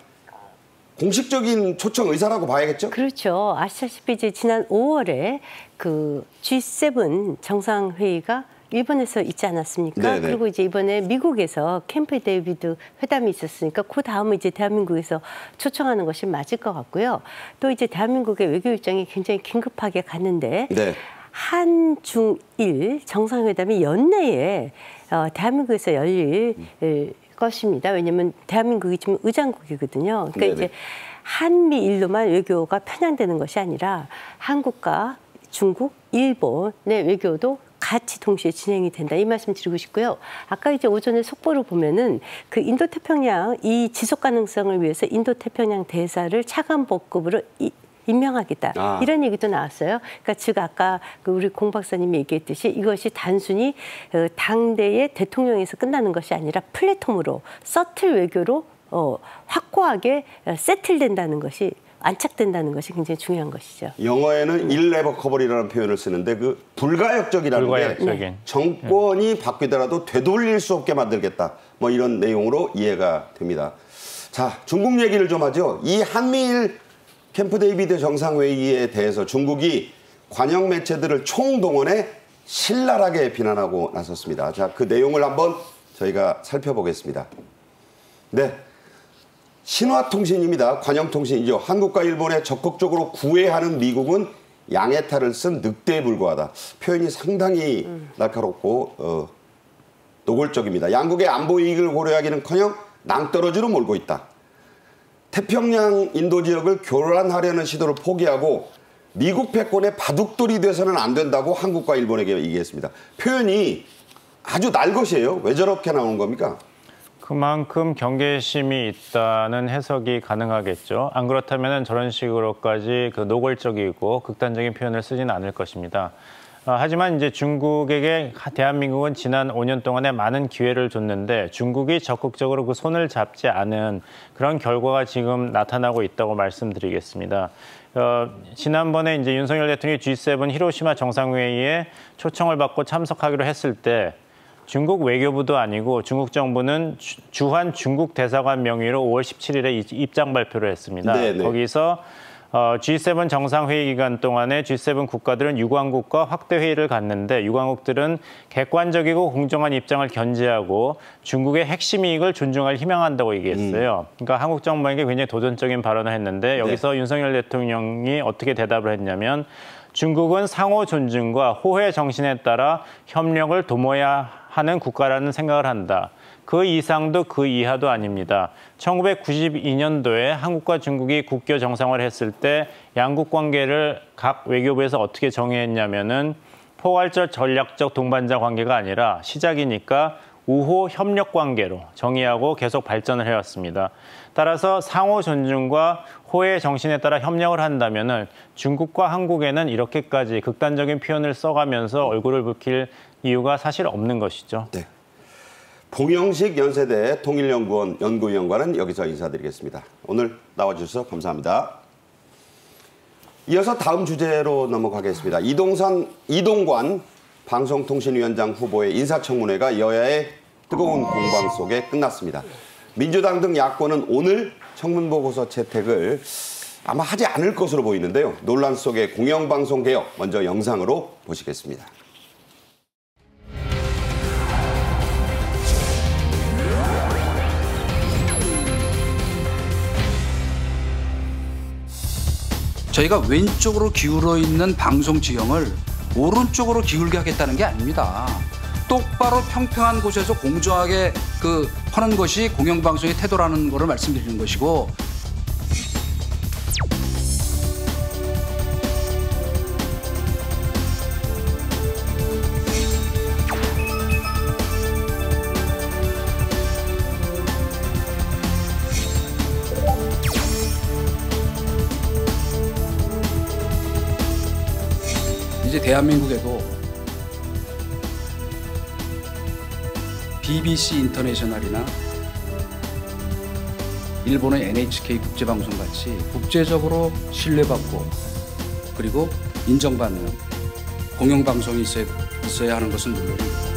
공식적인 초청 의사라고 봐야겠죠? 그렇죠. 아시다시피 이제 지난 5월에 그 G7 정상회의가 일본에서 있지 않았습니까? 네네. 그리고 이제 이번에 미국에서 캠프 데이비드 회담이 있었으니까 그 다음은 이제 대한민국에서 초청하는 것이 맞을 것 같고요. 또 이제 대한민국의 외교 일정이 굉장히 긴급하게 갔는데 네. 한중일 정상회담이 연내에 대한민국에서 열릴 것입니다. 왜냐하면 대한민국이 지금 의장국이거든요. 그러니까 네네. 이제 한미일로만 외교가 편향되는 것이 아니라 한국과 중국, 일본의 외교도 같이 동시에 진행이 된다. 이 말씀 드리고 싶고요. 아까 이제 오전에 속보를 보면은 그 인도태평양 이 지속 가능성을 위해서 인도태평양 대사를 차관복급으로 임명하겠다. 이런 얘기도 나왔어요. 그러니까 즉 아까 그 우리 공 박사님이 얘기했듯이 이것이 단순히 당대의 대통령에서 끝나는 것이 아니라 플랫폼으로 서틀 외교로 확고하게 세틀된다는 것이 안착된다는 것이 굉장히 중요한 것이죠. 영어에는 irrevocable이라는 표현을 쓰는데 그 불가역적이라는 게 정권이 바뀌더라도 되돌릴 수 없게 만들겠다. 뭐 이런 내용으로 이해가 됩니다. 자, 중국 얘기를 좀 하죠. 이 한미일 캠프 데이비드 정상회의에 대해서 중국이 관영 매체들을 총동원해 신랄하게 비난하고 나섰습니다. 자, 그 내용을 한번 저희가 살펴보겠습니다. 네. 신화통신입니다. 관영통신이죠. 한국과 일본에 적극적으로 구애하는 미국은 양의 탈을 쓴 늑대에 불과하다. 표현이 상당히 날카롭고 노골적입니다. 양국의 안보 이익을 고려하기는커녕 낭떠러지로 몰고 있다. 태평양 인도 지역을 교란하려는 시도를 포기하고 미국 패권의 바둑돌이 돼서는 안 된다고 한국과 일본에게 얘기했습니다. 표현이 아주 날것이에요. 왜 저렇게 나오는 겁니까? 그만큼 경계심이 있다는 해석이 가능하겠죠. 안 그렇다면 저런 식으로까지 그 노골적이고 극단적인 표현을 쓰지는 않을 것입니다. 하지만 이제 중국에게 대한민국은 지난 5년 동안에 많은 기회를 줬는데 중국이 적극적으로 그 손을 잡지 않은 그런 결과가 지금 나타나고 있다고 말씀드리겠습니다. 지난번에 이제 윤석열 대통령이 G7 히로시마 정상회의에 초청을 받고 참석하기로 했을 때 중국 외교부도 아니고 중국 정부는 주한 중국 대사관 명의로 5월 17일에 입장 발표를 했습니다. 네네. 거기서 G7 정상회의 기간 동안에 G7 국가들은 유관국과 확대 회의를 갖는데 유관국들은 객관적이고 공정한 입장을 견지하고 중국의 핵심 이익을 존중할 희망한다고 얘기했어요. 그러니까 한국 정부에게 굉장히 도전적인 발언을 했는데 여기서 윤석열 대통령이 어떻게 대답을 했냐면 중국은 상호 존중과 호혜 정신에 따라 협력을 도모해야 하는 국가라는 생각을 한다. 그 이상도 그 이하도 아닙니다. 1992년도에 한국과 중국이 국교 정상화를 했을 때 양국 관계를 각 외교부에서 어떻게 정의했냐면은 포괄적 전략적 동반자 관계가 아니라 시작이니까 우호 협력 관계로 정의하고 계속 발전을 해왔습니다. 따라서 상호 존중과 호의 정신에 따라 협력을 한다면은 중국과 한국에는 이렇게까지 극단적인 표현을 써가면서 얼굴을 붉힐 이유가 사실 없는 것이죠. 네. 봉영식 연세대 통일연구원 연구위원과는 여기서 인사드리겠습니다. 오늘 나와주셔서 감사합니다. 이어서 다음 주제로 넘어가겠습니다. 이동관 방송통신위원장 후보의 인사청문회가 여야의 뜨거운 공방 속에 끝났습니다. 민주당 등 야권은 오늘 청문보고서 채택을 아마 하지 않을 것으로 보이는데요. 논란 속의 공영방송 개혁 먼저 영상으로 보시겠습니다. 저희가 왼쪽으로 기울어 있는 방송 지형을 오른쪽으로 기울게 하겠다는 게 아닙니다. 똑바로 평평한 곳에서 공정하게 하는 것이 공영방송의 태도라는 것을 말씀드리는 것이고, 이제 대한민국에도 BBC 인터내셔널이나 일본의 NHK 국제방송 같이 국제적으로 신뢰받고 그리고 인정받는 공영방송이 있어야 하는 것은 물론이고,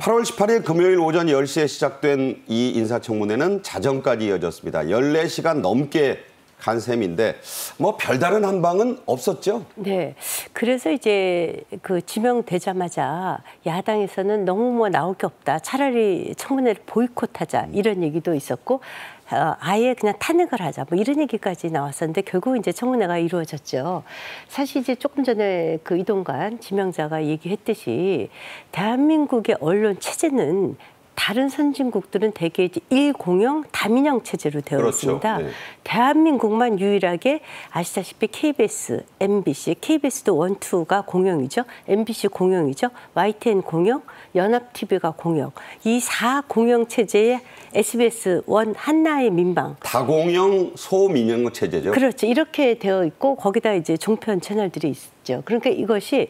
8월 18일 금요일 오전 10시에 시작된 이 인사청문회는 자정까지 이어졌습니다. 14시간 넘게 간 셈인데 뭐 별다른 한방은 없었죠? 네. 그래서 이제 그 지명되자마자 야당에서는 너무 뭐 나올 게 없다. 차라리 청문회를 보이콧하자. 이런 얘기도 있었고 아예 그냥 탄핵을 하자. 뭐 이런 얘기까지 나왔었는데 결국 이제 청문회가 이루어졌죠. 사실 이제 조금 전에 그 이동관 지명자가 얘기했듯이 대한민국의 언론 체제는 다른 선진국들은 대개 이제 일공영 다민영 체제로 되어 그렇죠. 있습니다. 네. 대한민국만 유일하게 아시다시피 KBS, MBC, KBS도 1, 2가 공영이죠. MBC 공영이죠. YTN 공영, 연합TV가 공영. 이 4공영 체제에 SBS 1 한나의 민방. 다공영 소민영 체제죠. 그렇죠. 이렇게 되어 있고 거기다 이제 종편 채널들이 있죠. 그러니까 이것이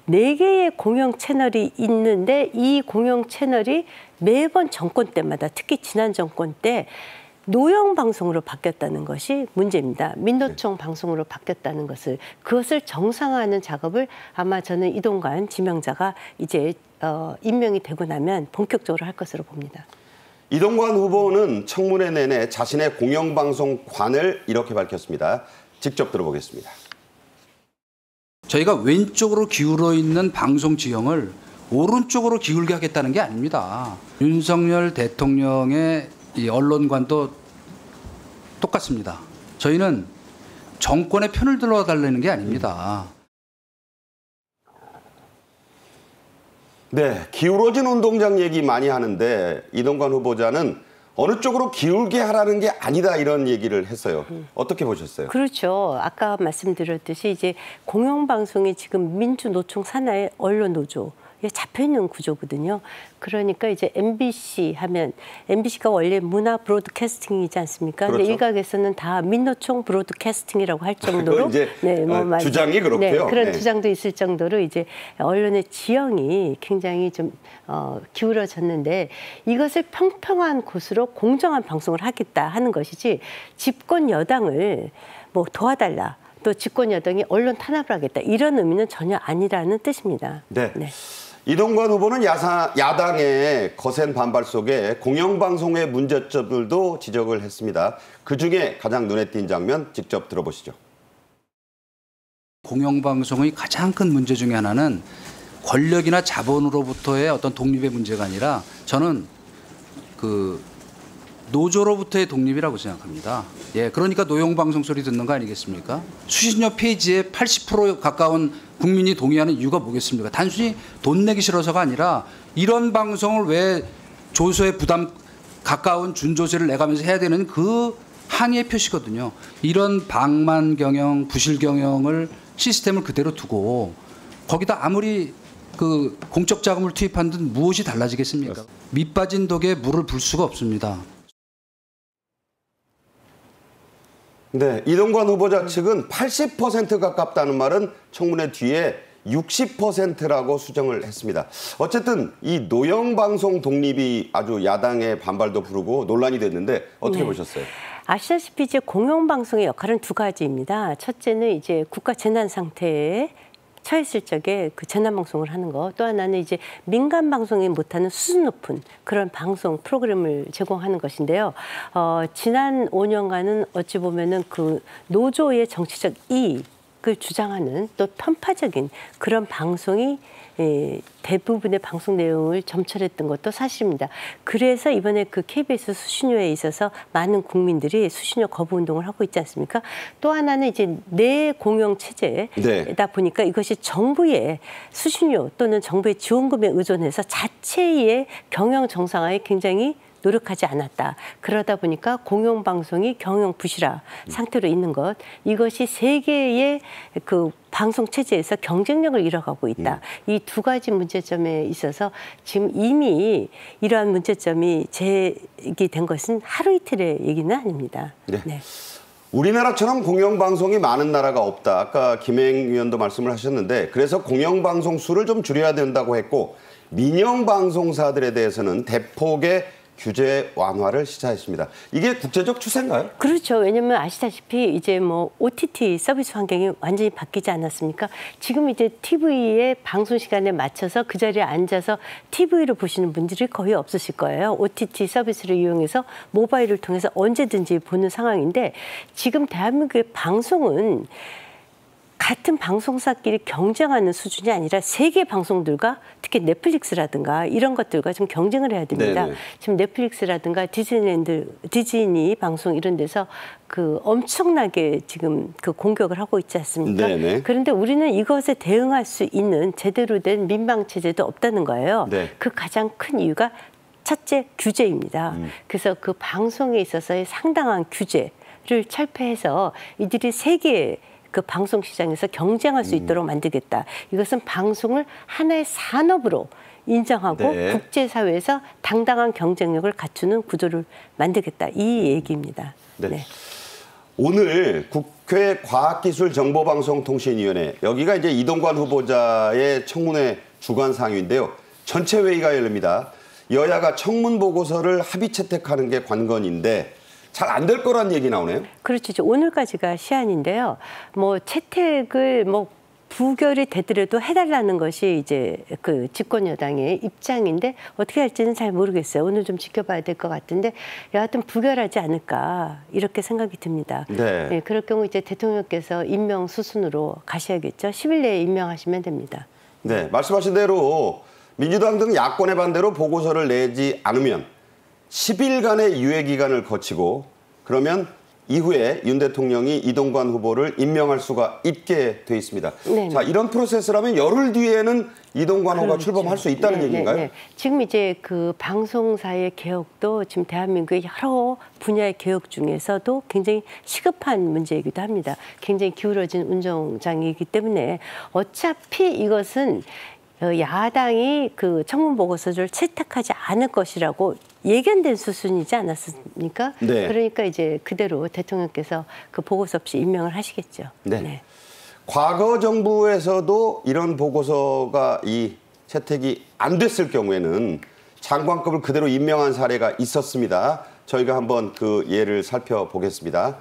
4개의 공영 채널이 있는데 이 공영 채널이 매번 정권 때마다 특히 지난 정권 때 노영 방송으로 바뀌었다는 것이 문제입니다. 민노총 방송으로 바뀌었다는 그것을 정상화하는 작업을 아마 저는 이동관 지명자가 이제 임명이 되고 나면 본격적으로 할 것으로 봅니다. 이동관 후보는 청문회 내내 자신의 공영방송관을 이렇게 밝혔습니다. 직접 들어보겠습니다. 저희가 왼쪽으로 기울어 있는 방송 지형을 오른쪽으로 기울게 하겠다는 게 아닙니다. 윤석열 대통령의 이 언론관도 똑같습니다. 저희는 정권의 편을 들어달라는 게 아닙니다. 네, 기울어진 운동장 얘기 많이 하는데 이동관 후보자는 어느 쪽으로 기울게 하라는 게 아니다 이런 얘기를 했어요. 어떻게 보셨어요? 그렇죠. 아까 말씀드렸듯이 이제 공영방송이 지금 민주노총 산하의 언론노조 잡혀있는 구조거든요. 그러니까 이제 MBC 하면 MBC가 원래 문화 브로드캐스팅이지 않습니까? 그렇죠. 근데 일각에서는 다 민노총 브로드캐스팅이라고 할 정도로 이제 주장이 그렇고요. 네, 그런 네. 주장도 있을 정도로 이제 언론의 지형이 굉장히 좀 기울어졌는데 이것을 평평한 곳으로 공정한 방송을 하겠다 하는 것이지 집권 여당을 뭐 도와달라. 또 집권 여당이 언론 탄압을 하겠다. 이런 의미는 전혀 아니라는 뜻입니다. 네. 네. 이동관 후보는 야당의 거센 반발 속에 공영방송의 문제점들도 지적을 했습니다. 그중에 가장 눈에 띈 장면 직접 들어보시죠. 공영방송의 가장 큰 문제 중에 하나는 권력이나 자본으로부터의 어떤 독립의 문제가 아니라 저는 그 노조로부터의 독립이라고 생각합니다. 예, 그러니까 노영방송 소리 듣는 거 아니겠습니까? 수십여 페이지에 80% 가까운 국민이 동의하는 이유가 뭐겠습니까? 단순히 돈 내기 싫어서가 아니라 이런 방송을 왜 조소에 부담 가까운 준조세를 내가면서 해야 되는 그 항의의 표시거든요. 이런 방만 경영, 부실 경영을 시스템을 그대로 두고 거기다 아무리 그 공적 자금을 투입한 듯 무엇이 달라지겠습니까? 밑 빠진 독에 물을 불 수가 없습니다. 네, 이동관 후보자 측은 80% 가깝다는 말은 청문회 뒤에 60%라고 수정을 했습니다. 어쨌든 이 노영방송 독립이 아주 야당의 반발도 부르고 논란이 됐는데 어떻게 보셨어요? 아시다시피 이제 공영방송의 역할은 두 가지입니다. 첫째는 이제 국가 재난 상태에 처했을 적에 그 재난 방송을 하는 거. 또 하나는 이제 민간 방송이 못하는 수준 높은 그런 방송 프로그램을 제공하는 것인데요. 지난 5년간은 어찌 보면은 그 노조의 정치적 이익을 주장하는 또 편파적인 그런 방송이 대부분의 방송 내용을 점철했던 것도 사실입니다. 그래서 이번에 그 KBS 수신료에 있어서 많은 국민들이 수신료 거부 운동을 하고 있지 않습니까? 또 하나는 이제 내공영 체제다 보니까 이것이 정부의 수신료 또는 정부의 지원금에 의존해서 자체의 경영 정상화에 굉장히 노력하지 않았다. 그러다 보니까 공영방송이 경영 부실화 상태로 있는 것. 이것이 세계의 그 방송 체제에서 경쟁력을 잃어가고 있다. 이 두 가지 문제점에 있어서 지금 이미 이러한 문제점이 제기된 것은 하루 이틀의 얘기는 아닙니다. 네. 네. 우리나라처럼 공영방송이 많은 나라가 없다. 아까 김행 위원도 말씀을 하셨는데 그래서 공영방송 수를 좀 줄여야 된다고 했고 민영방송사들에 대해서는 대폭의 규제 완화를 시사했습니다. 이게 국제적 추세인가요? 그렇죠. 왜냐하면 아시다시피 이제 뭐 OTT 서비스 환경이 완전히 바뀌지 않았습니까? 지금 이제 TV의 방송 시간에 맞춰서 그 자리에 앉아서 TV로 보시는 분들이 거의 없으실 거예요. OTT 서비스를 이용해서 모바일을 통해서 언제든지 보는 상황인데 지금 대한민국의 방송은 같은 방송사끼리 경쟁하는 수준이 아니라 세계 방송들과 특히 넷플릭스라든가 이런 것들과 좀 경쟁을 해야 됩니다. 네네. 지금 넷플릭스라든가 디즈니 방송 이런 데서 그 엄청나게 지금 그 공격을 하고 있지 않습니까? 네네. 그런데 우리는 이것에 대응할 수 있는 제대로 된 민방 체제도 없다는 거예요. 네. 그 가장 큰 이유가 첫째 규제입니다. 그래서 그 방송에 있어서의 상당한 규제를 철폐해서 이들이 세계 그 방송 시장에서 경쟁할 수 있도록 만들겠다. 이것은 방송을 하나의 산업으로 인정하고 네. 국제사회에서 당당한 경쟁력을 갖추는 구조를 만들겠다. 이 얘기입니다. 네. 네. 오늘 국회 과학기술정보방송통신위원회 여기가 이제 이동관 후보자의 청문회 주관 상임인데요. 전체 회의가 열립니다. 여야가 청문 보고서를 합의 채택하는 게 관건인데 잘 안 될 거란 얘기 나오네요. 그렇죠. 오늘까지가 시한인데요. 뭐 채택을 뭐 부결이 되더라도 해달라는 것이 이제 그 집권 여당의 입장인데 어떻게 할지는 잘 모르겠어요. 오늘 좀 지켜봐야 될 것 같은데 여하튼 부결하지 않을까 이렇게 생각이 듭니다. 네. 네, 그럴 경우 이제 대통령께서 임명 수순으로 가셔야겠죠. 10일 내에 임명하시면 됩니다. 네, 말씀하신 대로 민주당 등 야권의 반대로 보고서를 내지 않으면 10일간의 유예 기간을 거치고 그러면 이후에 윤 대통령이 이동관 후보를 임명할 수가 있게 돼 있습니다. 네네. 자, 이런 프로세스라면 열흘 뒤에는 이동관 후보가 그렇죠. 출범할 수 있다는 얘기인가요? 네. 지금 이제 그 방송사의 개혁도 지금 대한민국의 여러 분야의 개혁 중에서도 굉장히 시급한 문제이기도 합니다. 굉장히 기울어진 운정장이기 때문에 어차피 이것은 야당이 그 청문 보고서를 채택하지 않을 것이라고 예견된 수순이지 않았습니까? 네. 그러니까 이제 그대로 대통령께서 그 보고서 없이 임명을 하시겠죠. 네. 과거 정부에서도 이런 보고서가 이 채택이 안 됐을 경우에는 장관급을 그대로 임명한 사례가 있었습니다. 저희가 한번 그 예를 살펴보겠습니다.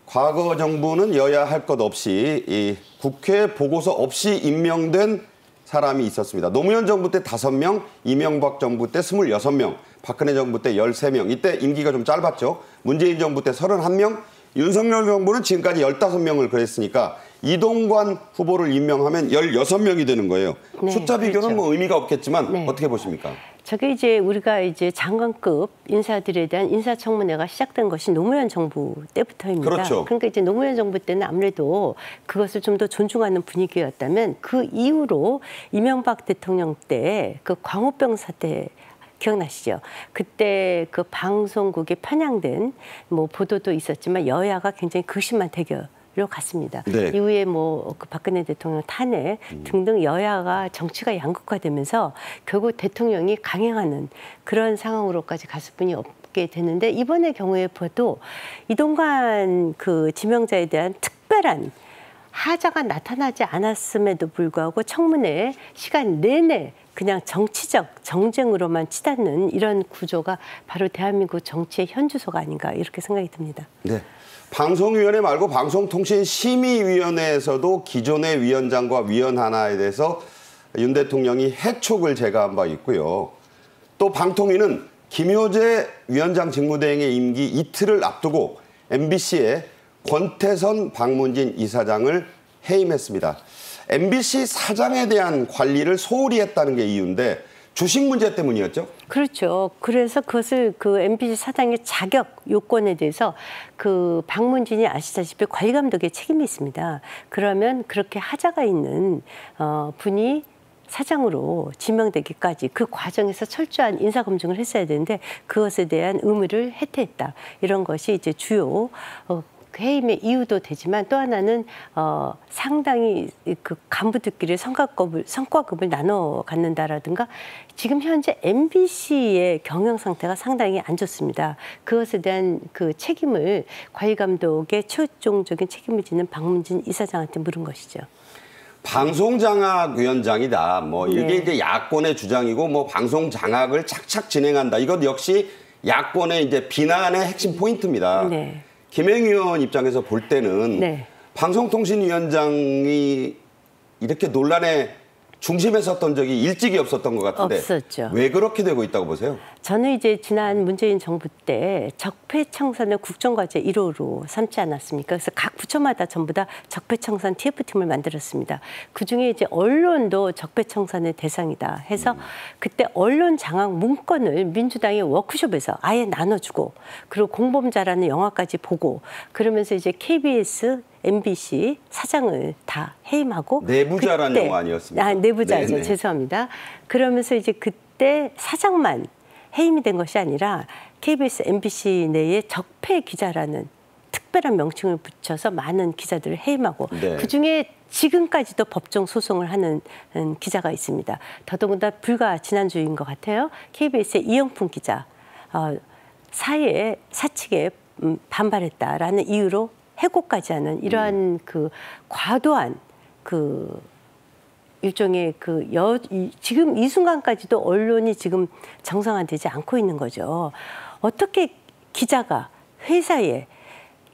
과거 정부는 여야 할 것 없이 이 국회 보고서 없이 임명된 사람이 있었습니다. 노무현 정부 때 5명, 이명박 정부 때 26명, 박근혜 정부 때 13명. 이때 임기가 좀 짧았죠. 문재인 정부 때 31명, 윤석열 정부는 지금까지 15명을 그랬으니까 이동관 후보를 임명하면 16명이 되는 거예요. 네, 숫자 비교는 그렇죠. 뭐 의미가 없겠지만 네. 어떻게 보십니까? 저게 이제 우리가 이제 장관급 인사들에 대한 인사청문회가 시작된 것이 노무현 정부 때부터입니다. 그렇죠. 그러니까 이제 노무현 정부 때는 아무래도 그것을 좀 더 존중하는 분위기였다면 그 이후로 이명박 대통령 때 그 광우병 사태 기억나시죠? 그때 그 방송국에 편향된 뭐 보도도 있었지만 여야가 굉장히 극심한 대결로 갔습니다. 네. 이후에 뭐 그 박근혜 대통령 탄핵 등등 여야가 정치가 양극화되면서 결국 대통령이 강행하는 그런 상황으로까지 갔을 뿐이 없게 되는데 이번의 경우에 봐도 이동관 그 지명자에 대한 특별한 하자가 나타나지 않았음에도 불구하고 청문회 시간 내내 그냥 정치적 정쟁으로만 치닫는 이런 구조가 바로 대한민국 정치의 현주소가 아닌가 이렇게 생각이 듭니다. 네. 방송위원회 말고 방송통신심의위원회에서도 기존의 위원장과 위원 하나에 대해서 윤 대통령이 해촉을 제거한 바 있고요. 또 방통위는 김효재 위원장 직무대행의 임기 이틀을 앞두고 MBC의 권태선 박문진 이사장을 해임했습니다. MBC 사장에 대한 관리를 소홀히 했다는 게 이유인데 주식 문제 때문이었죠? 그렇죠. 그래서 그것을 그 MBC 사장의 자격 요건에 대해서 그 박문진이 아시다시피 관리감독의 책임이 있습니다. 그러면 그렇게 하자가 있는 분이 사장으로 지명되기까지 그 과정에서 철저한 인사검증을 했어야 되는데 그것에 대한 의무를 해태했다. 이런 것이 이제 주요 해임의 이유도 되지만 또 하나는 상당히 그 간부들끼리 성과급을 나눠 갖는다라든가 지금 현재 MBC의 경영 상태가 상당히 안 좋습니다. 그것에 대한 그 책임을 관리감독의 최종적인 책임을 지는 박문진 이사장한테 물은 것이죠. 방송장악위원장이다. 뭐 이게 네. 이제 야권의 주장이고 뭐 방송장악을 착착 진행한다. 이것 역시 야권의 이제 비난의 핵심 포인트입니다. 네. 김행 의원 입장에서 볼 때는 네. 방송통신위원장이 이렇게 논란의 중심에 섰던 적이 일찍이 없었던 것 같은데 없었죠. 왜 그렇게 되고 있다고 보세요? 저는 이제 지난 문재인 정부 때 적폐청산을 국정과제 1호로 삼지 않았습니까? 그래서 각 부처마다 전부 다 적폐청산 TF팀을 만들었습니다. 그중에 이제 언론도 적폐청산의 대상이다 해서 그때 언론 장악 문건을 민주당의 워크숍에서 아예 나눠주고 그리고 공범자라는 영화까지 보고 그러면서 이제 KBS MBC 사장을 다 해임하고 내부자라는 그때, 영화 아니었습니까? 아, 내부자죠. 네네. 죄송합니다. 그러면서 이제 그때 사장만 해임이 된 것이 아니라 KBS, MBC 내에 적폐 기자라는 특별한 명칭을 붙여서 많은 기자들을 해임하고 네. 그중에 지금까지도 법정 소송을 하는 기자가 있습니다. 더더군다나 불과 지난주인 것 같아요. KBS의 이영풍 기자 사회의 사측에 반발했다라는 이유로 해고까지 하는 이러한 그 과도한 그 일종의 지금 이 순간까지도 언론이 지금 정상화되지 않고 있는 거죠. 어떻게 기자가 회사에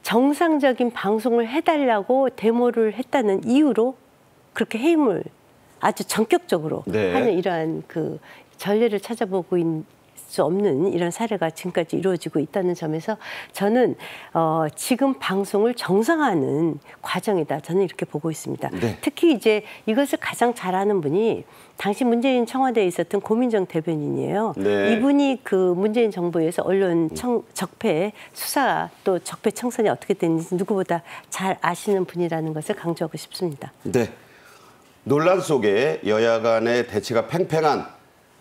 정상적인 방송을 해달라고 데모를 했다는 이유로 그렇게 해임을 아주 전격적으로 네. 하는 이러한 그 전례를 찾아보고 수 없는 이런 사례가 지금까지 이루어지고 있다는 점에서 저는 지금 방송을 정상화하는 과정이다. 저는 이렇게 보고 있습니다. 네. 특히 이제 이것을 가장 잘하는 분이 당시 문재인 청와대에 있었던 고민정 대변인이에요. 네. 이분이 그 문재인 정부에서 언론 적폐 수사 또 적폐 청산이 어떻게 되는지 누구보다 잘 아시는 분이라는 것을 강조하고 싶습니다. 네. 논란 속에 여야 간의 대치가 팽팽한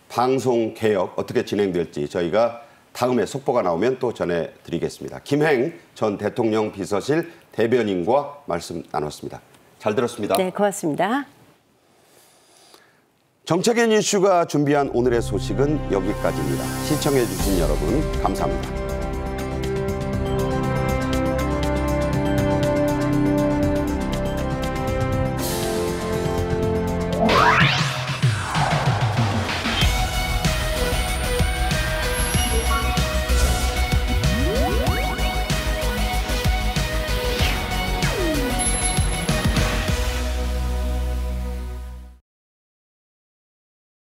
방송 개혁 어떻게 진행될지 저희가 다음에 속보가 나오면 또 전해드리겠습니다. 김행 전 대통령 비서실 대변인과 말씀 나눴습니다. 잘 들었습니다. 네, 고맙습니다. 정책인 이슈가 준비한 오늘의 소식은 여기까지입니다. 시청해 주신 여러분 감사합니다.